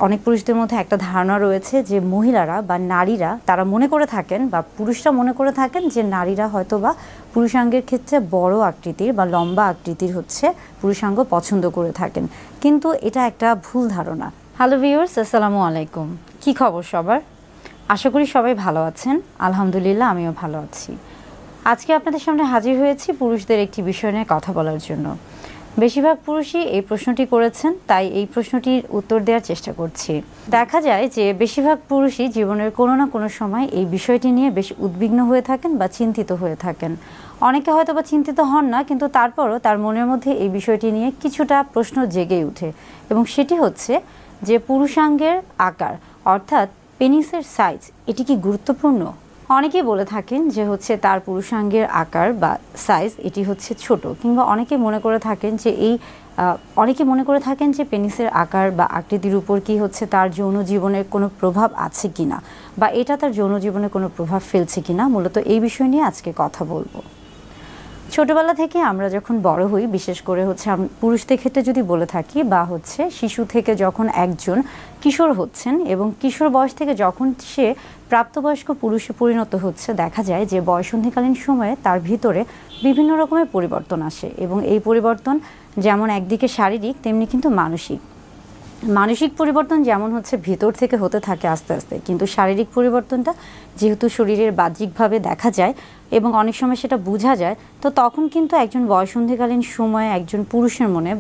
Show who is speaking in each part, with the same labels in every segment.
Speaker 1: অনেক পুরুষদের মধ্যে একটা ধারণা রয়েছে যে মহিলারা বা নারীরা তারা মনে করে থাকেন বা পুরুষরা মনে করে থাকেন যে নারীরা হয়তো বা পুরুষাঙ্গের ক্ষেত্রে বড় আকৃতির বা লম্বা আকৃতির হচ্ছে পুরুষাঙ্গ পছন্দ করে থাকেন, কিন্তু এটা একটা ভুল ধারণা। হ্যালো ভিউয়ার্স, আসসালামু আলাইকুম। কি খবর সবার? আশা করি সবাই ভালো আছেন। আলহামদুলিল্লাহ, আমিও ভালো আছি। আজকে আপনাদের সামনে হাজির হয়েছি পুরুষদের একটি বিষয় নিয়ে কথা বলার জন্য। বেশিরভাগ পুরুষই এই প্রশ্নটি করেছেন, তাই এই প্রশ্নটির উত্তর দেওয়ার চেষ্টা করছি। দেখা যায় যে বেশিরভাগ পুরুষই জীবনের কোনো না কোনো সময় এই বিষয়টি নিয়ে বেশ উদ্বিগ্ন হয়ে থাকেন বা চিন্তিত হয়ে থাকেন। অনেকে হয়তো বা চিন্তিত হন না, কিন্তু তারপরও তার মনের মধ্যে এই বিষয়টি নিয়ে কিছুটা প্রশ্ন জেগে ওঠে, এবং সেটি হচ্ছে যে পুরুষাঙ্গের আকার অর্থাৎ পেনিসের সাইজ এটি কি গুরুত্বপূর্ণ? অনেকেই বলে থাকেন যে হচ্ছে তার পুরুষাঙ্গের আকার বা সাইজ এটি হচ্ছে ছোট, কিংবা অনেকে মনে করে থাকেন যে পেনিসের আকার বা আকৃতির উপর কি হচ্ছে তার যৌন জীবনের কোনো প্রভাব আছে কিনা, বা এটা তার যৌন জীবনে কোনো প্রভাব ফেলছে কিনা। মূলত এই বিষয় নিয়ে আজকে কথা বলবো। ছোটবেলা থেকে আমরা যখন বড় হই, বিশেষ করে হচ্ছে পুরুষদের ক্ষেত্রে যদি বলে থাকি, বা হচ্ছে শিশু থেকে যখন একজন কিশোর হচ্ছেন এবং কিশোর বয়স থেকে যখন সে প্রাপ্তবয়স্ক পুরুষে পরিণত হচ্ছে, দেখা যায় যে বয়ঃসন্ধিকালীন সময়ে তার ভিতরে বিভিন্ন রকমের পরিবর্তন আসে, এবং এই পরিবর্তন যেমন একদিকে শারীরিক তেমনি কিন্তু মানসিক পরিবর্তন যেমন হচ্ছে ভিতর থেকে হতে থাকে আস্তে আস্তে, কিন্তু শারীরিক পরিবর্তনটা যেহেতু শরীরের বাহ্যিকভাবে দেখা যায় এবং অনেক সময় সেটা বোঝা যায়, তো তখন কিন্তু একজন বয়ঃসন্ধিকালীন সময়ে একজন পুরুষের মনে,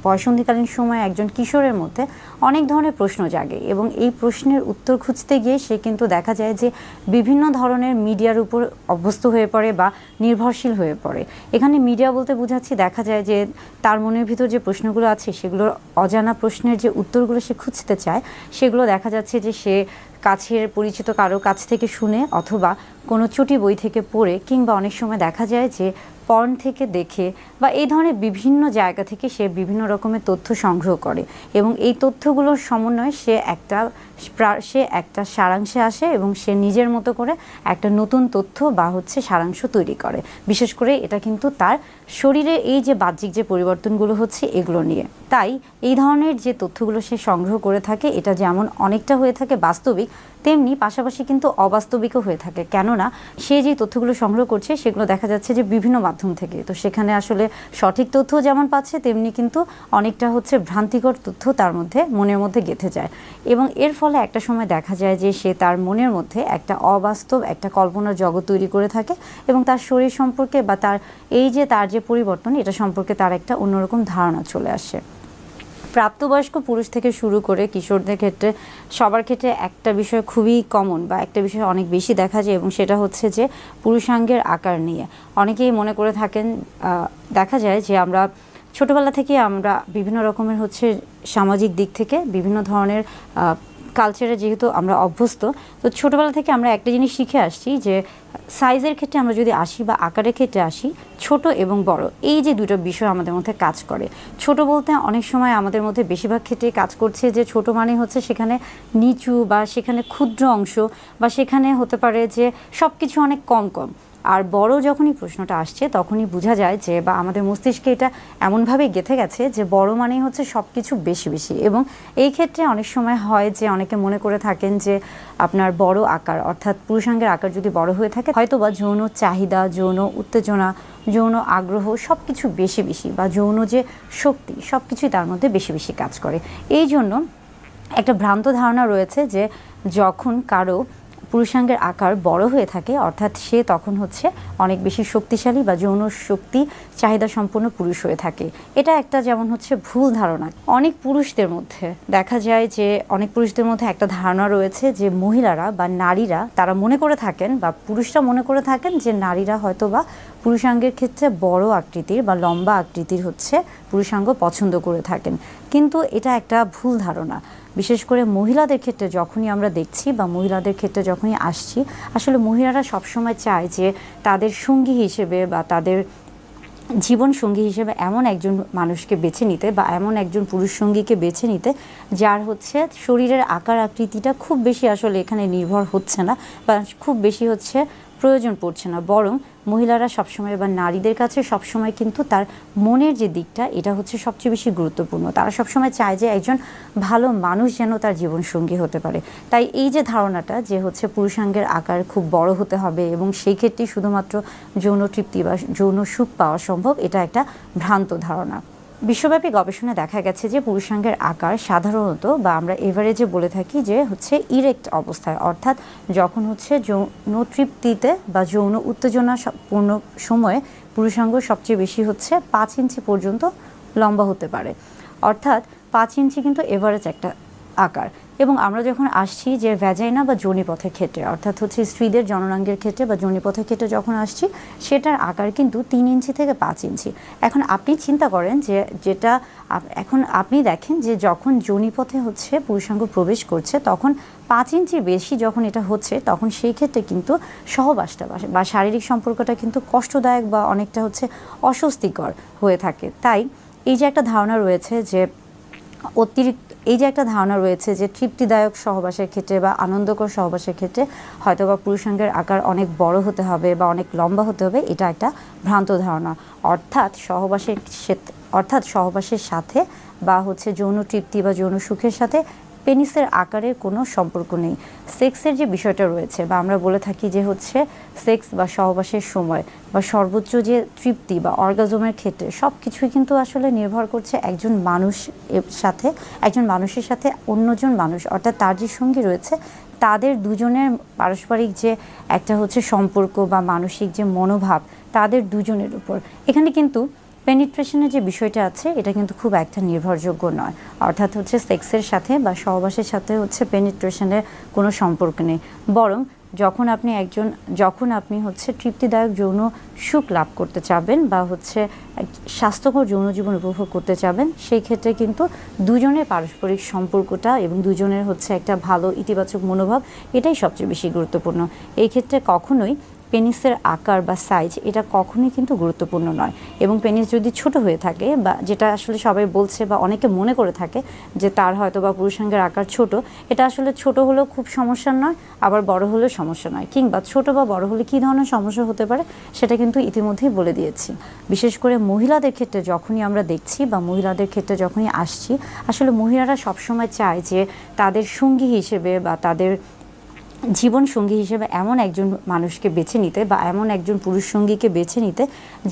Speaker 1: বয়ঃসন্ধিকালীন সময়ে একজন কিশোরের মধ্যে অনেক ধরনের প্রশ্ন জাগে, এবং এই প্রশ্নের উত্তর খুঁজতে গিয়ে সে কিন্তু দেখা যায় যে বিভিন্ন ধরনের মিডিয়ার উপর অভ্যস্ত হয়ে পড়ে বা নির্ভরশীল হয়ে পড়ে। এখানে মিডিয়া বলতে বোঝাচ্ছি, দেখা যায় যে তার মনের ভিতর যে প্রশ্নগুলো আছে সেগুলোর অজানা প্রশ্নের যে উত্তরগুলো সে খুঁজতে চায়, সেগুলো দেখা যাচ্ছে যে সে কাছের পরিচিত কারো কাছ থেকে শুনে, অথবা কোনো চটি বই থেকে পড়ে, কিংবা অনেক সময় দেখা যায় যে পর্ন থেকে দেখে, বা এই ধরনের বিভিন্ন জায়গা থেকে সে বিভিন্ন রকমের তথ্য সংগ্রহ করে, এবং এই তথ্যগুলোর সমন্বয়ে সে একটা সারাংশে আসে, এবং সে নিজের মতো করে একটা নতুন তথ্য বা হচ্ছে সারাংশ তৈরি করে। বিশেষ করে এটা কিন্তু তার শরীরে এই যে বাহ্যিক যে পরিবর্তনগুলো হচ্ছে এগুলো নিয়ে। তাই এই ধরনের যে তথ্যগুলো সে সংগ্রহ করে থাকে, এটা যেমন অনেকটা হয়ে থাকে বাস্তবিক, তেমনি পাশাপাশি কিন্তু অবাস্তবিকও হয়ে থাকে। কেননা সে যে তথ্যগুলো সংগ্রহ করছে সেগুলো দেখা যাচ্ছে যে বিভিন্ন মাধ্যম থেকে, তো সেখানে আসলে সঠিক তথ্য যেমন পাচ্ছে, তেমনি কিন্তু অনেকটা হচ্ছে ভ্রান্তিকর তথ্য তার মনের মধ্যে গেঁথে যায়, এবং এর ফলে একটা সময় দেখা যায় যে সে তার মনের মধ্যে একটা অবাস্তব একটা কল্পনার জগৎ তৈরি করে থাকে, এবং তার শরীর সম্পর্কে বা তার যে পরিবর্তন এটা সম্পর্কে তার একটা অন্যরকম ধারণা চলে আসে। প্রাপ্তবয়স্ক পুরুষ থেকে শুরু করে কিশোরদের ক্ষেত্রে সবার ক্ষেত্রে একটা বিষয় খুবই কমন, বা একটা বিষয় অনেক বেশি দেখা যায়, এবং সেটা হচ্ছে যে পুরুষাঙ্গের আকার নিয়ে অনেকেই মনে করে থাকেন। দেখা যায় যে আমরা ছোটবেলা থেকে আমরা বিভিন্ন রকমের হচ্ছে সামাজিক দিক থেকে বিভিন্ন ধরনের কালচারে যেহেতু আমরা অভ্যস্ত, তো ছোটোবেলা থেকে আমরা একটা জিনিস শিখে আসছি যে সাইজের ক্ষেত্রে আমরা যদি আসি বা আকারের ক্ষেত্রে আসি, ছোট এবং বড় এই যে দুটো বিষয় আমাদের মধ্যে কাজ করে। ছোট বলতে অনেক সময় আমাদের মধ্যে বেশিরভাগ ক্ষেত্রে কাজ করছে যে ছোট মানে হচ্ছে সেখানে নিচু, বা সেখানে ক্ষুদ্র অংশ, বা সেখানে হতে পারে যে সব কিছু অনেক কম কম। আর বড় যখনই প্রশ্নটা আসছে তখনই বোঝা যায় যে, বা আমাদের মস্তিষ্কে এটা এমনভাবে গেঁথে গেছে যে বড় মানেই হচ্ছে সব কিছু বেশি বেশি। এবং এই ক্ষেত্রে অনেক সময় হয় যে অনেকে মনে করে থাকেন যে আপনার বড় আকার অর্থাৎ পুরুষাঙ্গের আকার যদি বড় হয়ে থাকে, হয়তো বা যৌন চাহিদা, যৌন উত্তেজনা, যৌন আগ্রহ সব কিছু বেশি বেশি, বা যৌন যে শক্তি সব কিছুই তার মধ্যে বেশি বেশি কাজ করে। এই জন্য একটা ভ্রান্ত ধারণা রয়েছে যে যখন কারো পুরুষাঙ্গের আকার বড় হয়ে থাকে, অর্থাৎ সে তখন হচ্ছে অনেক বেশি শক্তিশালী বা যৌন শক্তি চাহিদা সম্পন্ন পুরুষ হয়ে থাকে। এটা একটা যেমন হচ্ছে ভুল ধারণা। অনেক পুরুষদের মধ্যে দেখা যায় যে একটা ধারণা রয়েছে যে মহিলারা বা নারীরা তারা মনে করে থাকেন, বা পুরুষরা মনে করে থাকেন যে নারীরা হয়তো বা পুরুষাঙ্গের ক্ষেত্রে বড় আকৃতির বা লম্বা আকৃতির হচ্ছে পুরুষাঙ্গ পছন্দ করে থাকেন, কিন্তু এটা একটা ভুল ধারণা। বিশেষ করে মহিলাদের ক্ষেত্রে যখনই আমরা দেখছি, বা মহিলাদের ক্ষেত্রে যখনই আসছি, আসলে মহিলারা সবসময় চায় যে তাদের সঙ্গী হিসেবে বা তাদের জীবন সঙ্গী হিসেবে এমন একজন মানুষকে বেছে নিতে, বা এমন একজন পুরুষ সঙ্গীকে বেছে নিতে যার হচ্ছে শরীরের আকার আকৃতিটা খুব বেশি আসলে এখানে নির্ভর হচ্ছে না, বা খুব বেশি হচ্ছে প্রয়োজন পড়ছে না, বরং মহিলারা সবসময় বা নারীদের কাছে সবসময় কিন্তু তার মনের যে দিকটা এটা হচ্ছে সবচেয়ে বেশি গুরুত্বপূর্ণ। তারা সবসময় চায় যে একজন ভালো মানুষ যেন তার জীবনসঙ্গী হতে পারে। তাই এই যে ধারণাটা যে হচ্ছে পুরুষাঙ্গের আকার খুব বড় হতে হবে এবং সেই ক্ষেত্রেই শুধুমাত্র যৌন তৃপ্তি বা যৌন সুখ পাওয়া সম্ভব, এটা একটা ভ্রান্ত ধারণা। বিশ্বব্যাপী গবেষণায় দেখা গেছে যে পুরুষাঙ্গের আকার সাধারণত বা আমরা এভারেজে বলে থাকি যে হচ্ছে ইরেক্ট অবস্থায়, অর্থাৎ যখন হচ্ছে যৌন তৃপ্তিতে বা যৌন উত্তেজনা পূর্ণ সময়ে পুরুষাঙ্গ সবচেয়ে বেশি হচ্ছে 5 ইঞ্চি পর্যন্ত লম্বা হতে পারে। অর্থাৎ 5 ইঞ্চি কিন্তু এভারেজ একটা আকার। এবং আমরা যখন আসছি যে ভ্যাজাইনা বা যোনিপথের ক্ষেত্রে, অর্থাৎ হচ্ছে স্ত্রীদের জননাঙ্গের ক্ষেত্রে বা যোনিপথের ক্ষেত্রে যখন আসছি, সেটার আকার কিন্তু 3 ইঞ্চি থেকে 5 ইঞ্চি। এখন আপনি চিন্তা করেন যে যেটা এখন আপনি দেখেন যে যখন যোনিপথে হচ্ছে পুরুষাঙ্গ প্রবেশ করছে তখন 5 ইঞ্চির বেশি যখন এটা হচ্ছে, তখন সেই ক্ষেত্রে কিন্তু সহবাসটা বা শারীরিক সম্পর্কটা কিন্তু কষ্টদায়ক বা অনেকটা হচ্ছে অস্বস্তিকর হয়ে থাকে। তাই এই যে একটা ধারণা রয়েছে যে তৃপ্তিদায়ক সহবাসের ক্ষেত্রে বা আনন্দকর সহবাসের ক্ষেত্রে হয়তো বা পুরুষাঙ্গের আকার অনেক বড় হতে হবে বা অনেক লম্বা হতে হবে, এটা একটা ভ্রান্ত ধারণা। অর্থাৎ সহবাসের সাথে বা হচ্ছে যৌন তৃপ্তি বা যৌন সুখের সাথে পেনিসের আকারের কোনো সম্পর্ক নেই। সেক্সের যে বিষয়টা রয়েছে বা আমরা বলে থাকি যে হচ্ছে সেক্স বা সহবাসের সময় বা সর্বোচ্চ যে তৃপ্তি বা অর্গাজমের ক্ষেত্রে সব কিছুই কিন্তু আসলে নির্ভর করছে একজন মানুষের সাথে অন্যজন মানুষ, অর্থাৎ তার যে সঙ্গী রয়েছে তাদের দুজনের পারস্পরিক যে একটা হচ্ছে সম্পর্ক বা মানসিক যে মনোভাব তাদের দুজনের উপর। এখানে কিন্তু পেনিট্রেশনের যে বিষয়টা আছে এটা কিন্তু খুব একটা নির্ভরযোগ্য নয়। অর্থাৎ হচ্ছে সেক্সের সাথে বা সহবাসের সাথে হচ্ছে পেনিট্রেশনের কোনো সম্পর্ক নেই, বরং যখন আপনি হচ্ছে তৃপ্তিদায়ক যৌন সুখ লাভ করতে চাবেন বা হচ্ছে স্বাস্থ্যকর যৌন জীবন উপভোগ করতে চাবেন, সেই ক্ষেত্রে কিন্তু দুজনের পারস্পরিক সম্পর্কটা এবং দুজনের হচ্ছে একটা ভালো ইতিবাচক মনোভাব, এটাই সবচেয়ে বেশি গুরুত্বপূর্ণ। এই ক্ষেত্রে কখনোই পেনিসের আকার বা সাইজ এটা কখনোই কিন্তু গুরুত্বপূর্ণ নয়। এবং পেনিস যদি ছোট হয়ে থাকে বা যেটা আসলে সবাই বলছে বা অনেকে মনে করে থাকে যে তার হয়তো বা পুরুষাঙ্গের আকার ছোট, এটা আসলে ছোট হলেও খুব সমস্যা নয়, আবার বড় হলেও সমস্যা নয়। কিংবা ছোট বা বড় হলে কী ধরনের সমস্যা হতে পারে সেটা কিন্তু ইতিমধ্যেই বলে দিয়েছি। বিশেষ করে মহিলাদের ক্ষেত্রে যখনই আমরা দেখছি বা মহিলাদের ক্ষেত্রে যখনই আসছি, আসলে মহিলারা সবসময় চায় যে তাদের সঙ্গী হিসেবে বা তাদের জীবন সঙ্গী হিসেবে এমন একজন মানুষকে বেছে নিতে বা এমন একজন পুরুষ সঙ্গীকে বেছে নিতে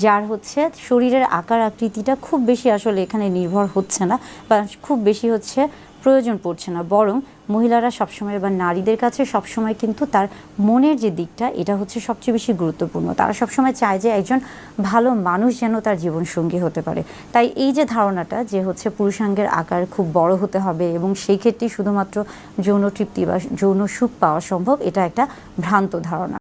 Speaker 1: যার হচ্ছে শরীরের আকার আকৃতিটা খুব বেশি আসলে এখানে নির্ভর হচ্ছে না বা খুব বেশি হচ্ছে প্রয়োজন পড়ছে না, বরং মহিলারা সবসময় বা নারীদের কাছে সবসময় কিন্তু তার মনের যে দিকটা এটা হচ্ছে সবচেয়ে বেশি গুরুত্বপূর্ণ। তারা সবসময় চায় যে একজন ভালো মানুষ যেন তার জীবনসঙ্গী হতে পারে। তাই এই যে ধারণাটা যে হচ্ছে পুরুষাঙ্গের আকার খুব বড় হতে হবে এবং সেই ক্ষেত্রেই শুধুমাত্র যৌন তৃপ্তি বা যৌন সুখ পাওয়া সম্ভব, এটা একটা ভ্রান্ত ধারণা।